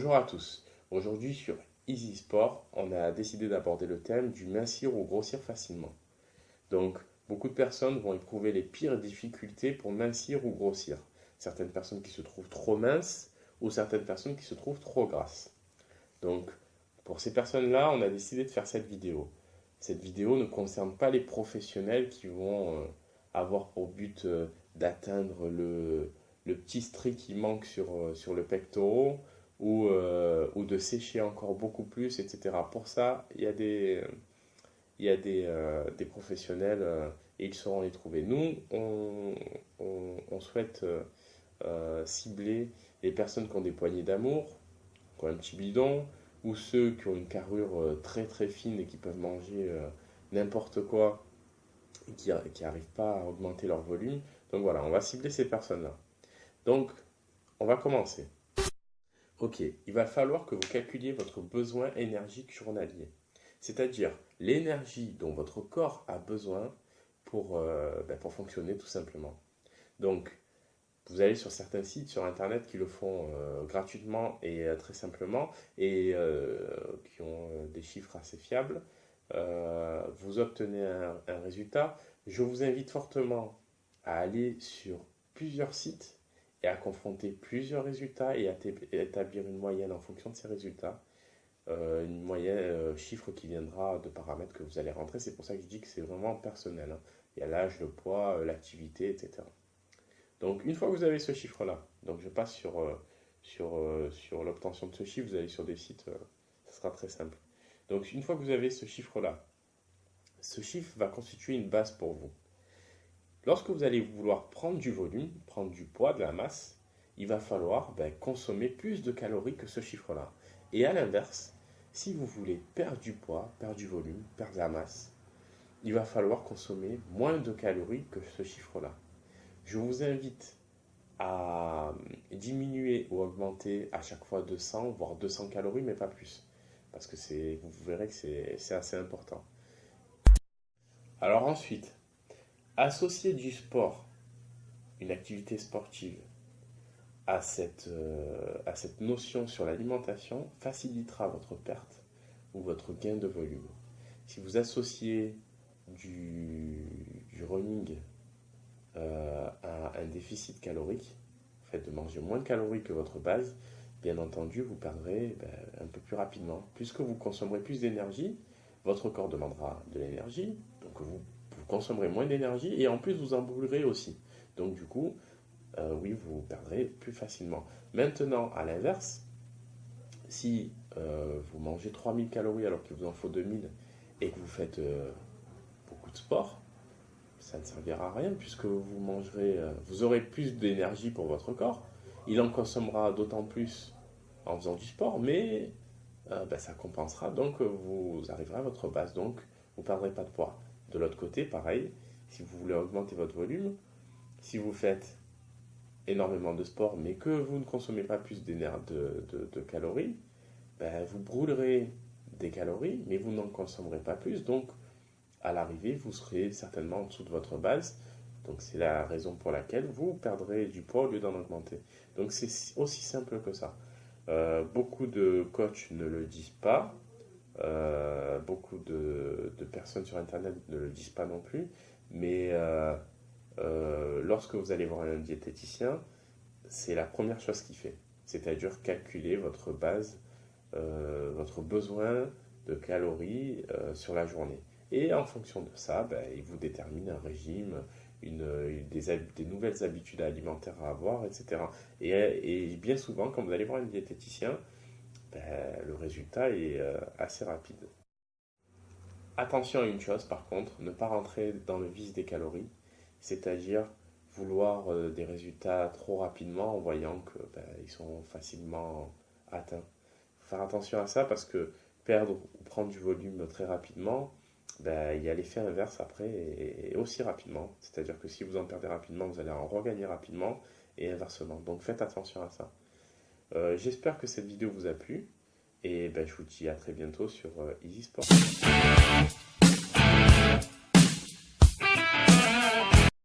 Bonjour à tous. Aujourd'hui sur Easy Sport, on a décidé d'aborder le thème du mincir ou grossir facilement. Donc, beaucoup de personnes vont éprouver les pires difficultés pour mincir ou grossir. Certaines personnes qui se trouvent trop minces ou certaines personnes qui se trouvent trop grasses. Donc, pour ces personnes-là, on a décidé de faire cette vidéo. Cette vidéo ne concerne pas les professionnels qui vont avoir pour but d'atteindre le petit string qui manque sur le pectoral ou de sécher encore beaucoup plus, etc. Pour ça, il y a des professionnels et ils sauront les trouver. Nous, on souhaite cibler les personnes qui ont des poignées d'amour, qui ont un petit bidon, ou ceux qui ont une carrure très très fine et qui peuvent manger n'importe quoi et qui n'arrivent pas à augmenter leur volume. Donc voilà, on va cibler ces personnes-là. Donc, on va commencer. Ok, il va falloir que vous calculiez votre besoin énergique journalier, c'est-à-dire l'énergie dont votre corps a besoin pour fonctionner tout simplement. Donc, vous allez sur certains sites sur Internet qui le font gratuitement et très simplement et qui ont des chiffres assez fiables. Vous obtenez un résultat. Je vous invite fortement à aller sur plusieurs sites et à confronter plusieurs résultats et à établir une moyenne en fonction de ces résultats. Une moyenne chiffre qui viendra de paramètres que vous allez rentrer. C'est pour ça que je dis que c'est vraiment personnel, hein. Il y a l'âge, le poids, l'activité, etc. Donc, une fois que vous avez ce chiffre-là, donc je passe sur l'obtention de ce chiffre, vous allez sur des sites, ça sera très simple. Donc, une fois que vous avez ce chiffre-là, ce chiffre va constituer une base pour vous. Lorsque vous allez vouloir prendre du volume, prendre du poids, de la masse, il va falloir consommer plus de calories que ce chiffre-là. Et à l'inverse, si vous voulez perdre du poids, perdre du volume, perdre de la masse, il va falloir consommer moins de calories que ce chiffre-là. Je vous invite à diminuer ou augmenter à chaque fois 200, voire 200 calories, mais pas plus. Parce que vous verrez que c'est assez important. Alors ensuite, associer du sport, une activité sportive, à cette notion sur l'alimentation facilitera votre perte ou votre gain de volume. Si vous associez du running à un déficit calorique, le fait de manger moins de calories que votre base, bien entendu, vous perdrez un peu plus rapidement. Puisque vous consommerez plus d'énergie, votre corps demandera de l'énergie, donc vous consommerez moins d'énergie et en plus vous en brûlerez aussi. Donc du coup, oui, vous perdrez plus facilement. Maintenant, à l'inverse, si vous mangez 3000 calories alors qu'il vous en faut 2000 et que vous faites beaucoup de sport, ça ne servira à rien puisque vous aurez plus d'énergie pour votre corps. Il en consommera d'autant plus en faisant du sport, mais ça compensera. Donc vous arriverez à votre base, donc vous ne perdrez pas de poids. De l'autre côté, pareil, si vous voulez augmenter votre volume, si vous faites énormément de sport, mais que vous ne consommez pas plus de calories, vous brûlerez des calories, mais vous n'en consommerez pas plus. Donc à l'arrivée, vous serez certainement en dessous de votre base. Donc c'est la raison pour laquelle vous perdrez du poids au lieu d'en augmenter. Donc c'est aussi simple que ça. Beaucoup de coachs ne le disent pas. Beaucoup de personnes sur Internet ne le disent pas non plus. Mais lorsque vous allez voir un diététicien, c'est la première chose qu'il fait. C'est-à-dire calculer votre base, votre besoin de calories sur la journée. Et en fonction de ça, il vous détermine un régime, des nouvelles habitudes alimentaires à avoir, etc. Et bien souvent, quand vous allez voir un diététicien, le résultat est assez rapide. Attention à une chose par contre, ne pas rentrer dans le vice des calories, c'est-à-dire vouloir des résultats trop rapidement en voyant qu'ils sont facilement atteints. Faire attention à ça parce que perdre ou prendre du volume très rapidement, il y a l'effet inverse après et aussi rapidement. C'est-à-dire que si vous en perdez rapidement, vous allez en regagner rapidement et inversement. Donc faites attention à ça. J'espère que cette vidéo vous a plu et je vous dis à très bientôt sur Easy Sport.